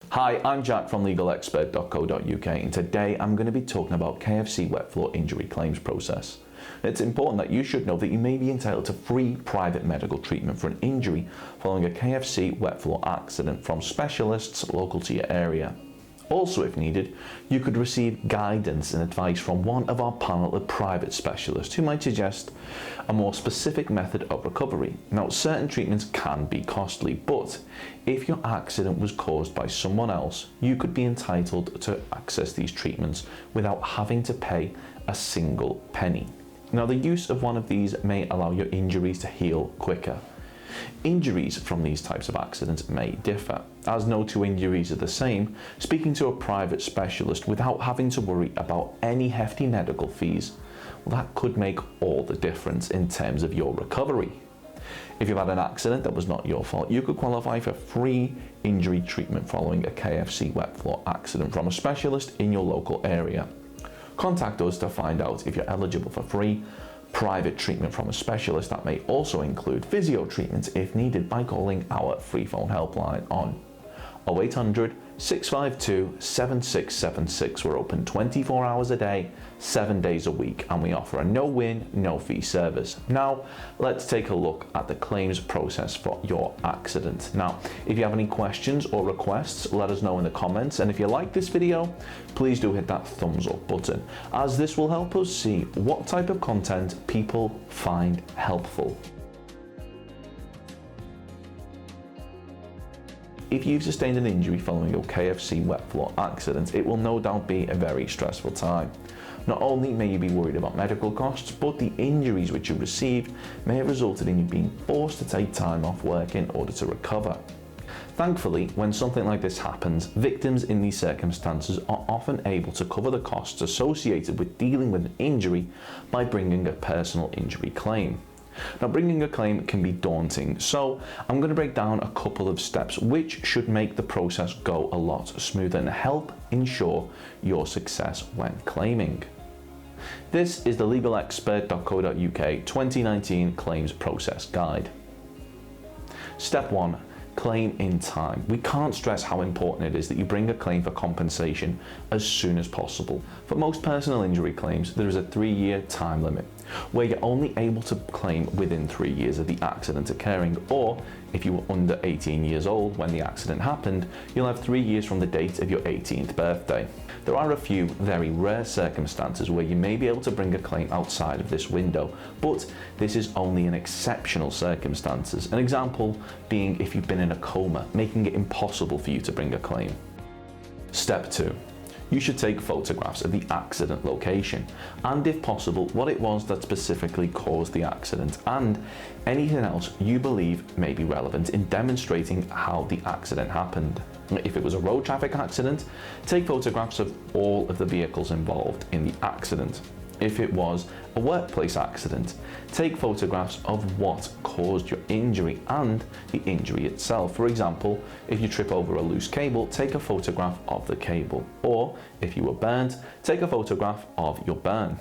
Hi, I'm Jack from legalexpert.co.uk, and today I'm going to be talking about KFC Wet Floor injury claims process. It's important that you should know that you may be entitled to free private medical treatment for an injury following a KFC Wet Floor accident from specialists local to your area. Also, if needed, you could receive guidance and advice from one of our panel of private specialists who might suggest a more specific method of recovery. Now, certain treatments can be costly, but if your accident was caused by someone else, you could be entitled to access these treatments without having to pay a single penny. Now, the use of one of these may allow your injuries to heal quicker. Injuries from these types of accidents may differ. As no two injuries are the same, speaking to a private specialist without having to worry about any hefty medical fees, well, that could make all the difference in terms of your recovery. If you've had an accident that was not your fault, you could qualify for free injury treatment following a KFC Wet Floor accident from a specialist in your local area. Contact us to find out if you're eligible for free private treatment from a specialist. That may also include physio treatments if needed by calling our freephone helpline on 0800 652 7676. We're open 24 hours a day, 7 days a week, and we offer a no-win, no-fee service. Now, let's take a look at the claims process for your accident. Now, if you have any questions or requests, let us know in the comments, and if you like this video, please do hit that thumbs up button, as this will help us see what type of content people find helpful. If you've sustained an injury following your KFC Wet Floor accident, it will no doubt be a very stressful time. Not only may you be worried about medical costs, but the injuries which you received may have resulted in you being forced to take time off work in order to recover. Thankfully, when something like this happens, victims in these circumstances are often able to cover the costs associated with dealing with an injury by bringing a personal injury claim. Now, bringing a claim can be daunting, so I'm going to break down a couple of steps which should make the process go a lot smoother and help ensure your success when claiming. This is the legalexpert.co.uk 2019 Claims Process Guide. Step 1. Claim in time. We can't stress how important it is that you bring a claim for compensation as soon as possible. For most personal injury claims, there is a 3-year time limit, where you're only able to claim within 3 years of the accident occurring, or if you were under 18 years old when the accident happened, you'll have 3 years from the date of your 18th birthday. There are a few very rare circumstances where you may be able to bring a claim outside of this window, but this is only in exceptional circumstances. An example being if you've been in a coma, making it impossible for you to bring a claim. Step 2. You should take photographs of the accident location, and if possible, what it was that specifically caused the accident, and anything else you believe may be relevant in demonstrating how the accident happened. If it was a road traffic accident, take photographs of all of the vehicles involved in the accident. If it was a workplace accident, take photographs of what caused your injury and the injury itself. For example, if you trip over a loose cable, take a photograph of the cable. Or if you were burnt, take a photograph of your burn.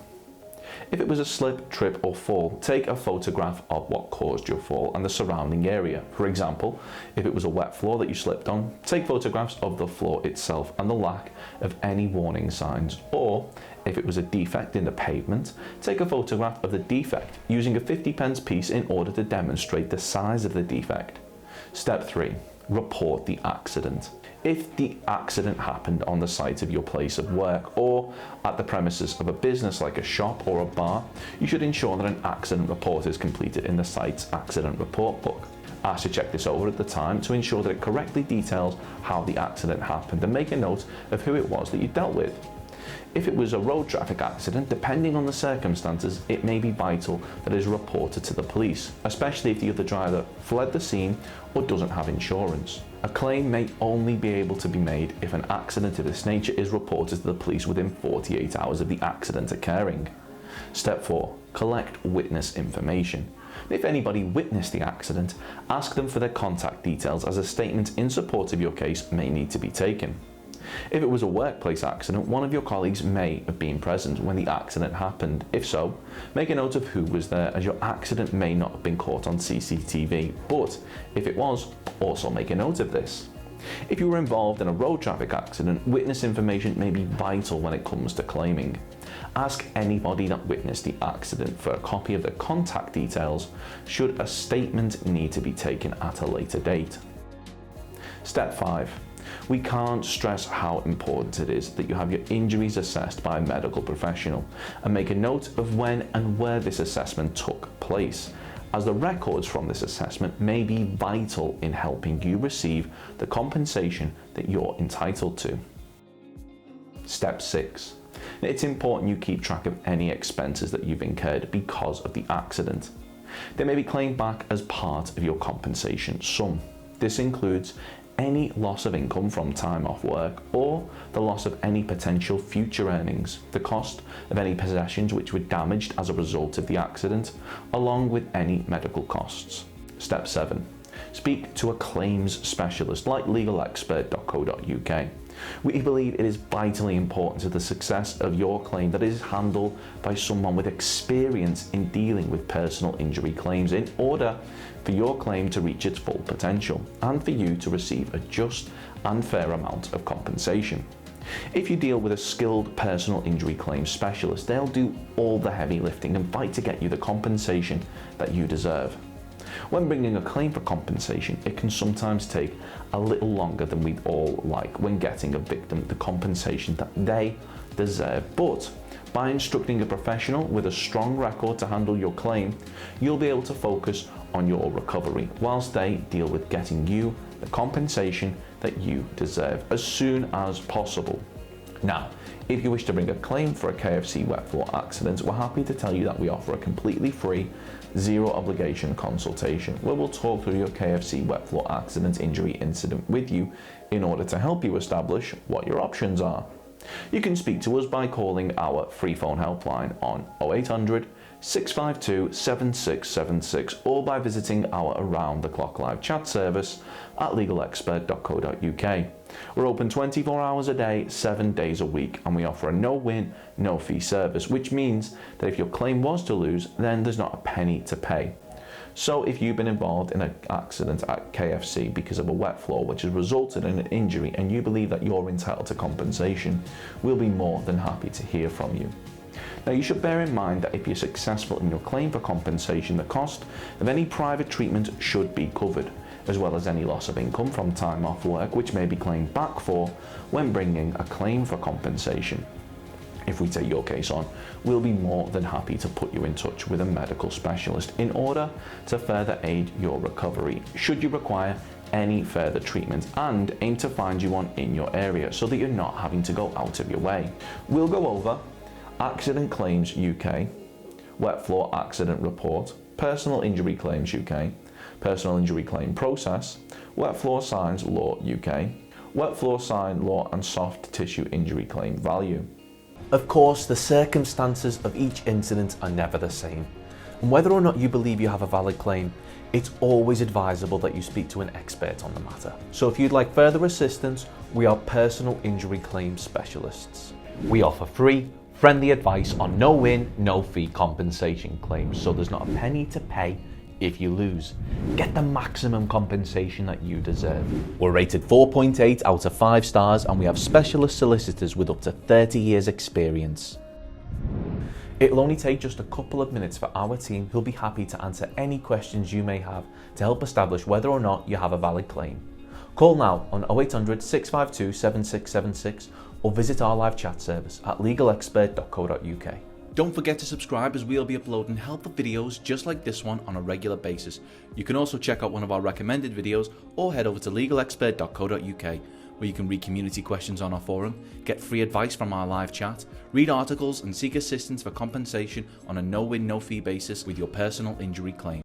If it was a slip, trip or fall, take a photograph of what caused your fall and the surrounding area. For example, if it was a wet floor that you slipped on, take photographs of the floor itself and the lack of any warning signs. Or if it was a defect in the pavement, take a photograph of the defect using a 50p piece in order to demonstrate the size of the defect. Step 3. Report the accident. If the accident happened on the site of your place of work or at the premises of a business like a shop or a bar, you should ensure that an accident report is completed in the site's accident report book. Ask to check this over at the time to ensure that it correctly details how the accident happened, and make a note of who it was that you dealt with. If it was a road traffic accident, depending on the circumstances, it may be vital that it is reported to the police, especially if the other driver fled the scene or doesn't have insurance. A claim may only be able to be made if an accident of this nature is reported to the police within 48 hours of the accident occurring. Step 4. Collect witness information. If anybody witnessed the accident, ask them for their contact details, as a statement in support of your case may need to be taken. If it was a workplace accident, one of your colleagues may have been present when the accident happened. If so, make a note of who was there, as your accident may not have been caught on CCTV, but if it was, also make a note of this. If you were involved in a road traffic accident, witness information may be vital when it comes to claiming. Ask anybody that witnessed the accident for a copy of their contact details should a statement need to be taken at a later date. Step 5. We can't stress how important it is that you have your injuries assessed by a medical professional and make a note of when and where this assessment took place, as the records from this assessment may be vital in helping you receive the compensation that you're entitled to. Step 6. It's important you keep track of any expenses that you've incurred because of the accident. They may be claimed back as part of your compensation sum. This includes any loss of income from time off work or the loss of any potential future earnings, the cost of any possessions which were damaged as a result of the accident, along with any medical costs. Step 7. Speak to a claims specialist like legalexpert.co.uk. We believe it is vitally important to the success of your claim that it is handled by someone with experience in dealing with personal injury claims in order for your claim to reach its full potential and for you to receive a just and fair amount of compensation. If you deal with a skilled personal injury claims specialist, they'll do all the heavy lifting and fight to get you the compensation that you deserve. When bringing a claim for compensation, it can sometimes take a little longer than we'd all like when getting a victim the compensation that they deserve. But by instructing a professional with a strong record to handle your claim, you'll be able to focus on your recovery whilst they deal with getting you the compensation that you deserve as soon as possible. Now, if you wish to bring a claim for a KFC Wet Floor accident, we're happy to tell you that we offer a completely free, zero obligation consultation where we'll talk through your KFC Wet Floor accident injury incident with you in order to help you establish what your options are. You can speak to us by calling our free phone helpline on 0800 652 7676 or by visiting our around-the-clock live chat service at legalexpert.co.uk. We're open 24 hours a day, 7 days a week, and we offer a no-win, no-fee service, which means that if your claim was to lose, then there's not a penny to pay. So if you've been involved in an accident at KFC because of a wet floor which has resulted in an injury and you believe that you're entitled to compensation, we'll be more than happy to hear from you. Now, you should bear in mind that if you're successful in your claim for compensation, the cost of any private treatment should be covered, as well as any loss of income from time off work which may be claimed back for when bringing a claim for compensation. If we take your case on, we'll be more than happy to put you in touch with a medical specialist in order to further aid your recovery should you require any further treatment, and aim to find you one in your area so that you're not having to go out of your way. We'll go over Accident Claims UK, Wet Floor Accident Report, Personal Injury Claims UK, Personal Injury Claim Process, Wet Floor Signs Law UK, Wet Floor Sign Law and Soft Tissue Injury Claim Value. Of course, the circumstances of each incident are never the same, and whether or not you believe you have a valid claim, it's always advisable that you speak to an expert on the matter. So if you'd like further assistance, we are personal injury claim specialists. We offer free, friendly advice on no-win, no-fee compensation claims, so there's not a penny to pay if you lose. Get the maximum compensation that you deserve. We're rated 4.8 out of 5 stars, and we have specialist solicitors with up to 30 years experience. It'll only take just a couple of minutes for our team who'll be happy to answer any questions you may have to help establish whether or not you have a valid claim. Call now on 0800 652 7676 or visit our live chat service at legalexpert.co.uk. Don't forget to subscribe, as we'll be uploading helpful videos just like this one on a regular basis. You can also check out one of our recommended videos or head over to legalexpert.co.uk, where you can read community questions on our forum, get free advice from our live chat, read articles and seek assistance for compensation on a no-win, no-fee basis with your personal injury claim.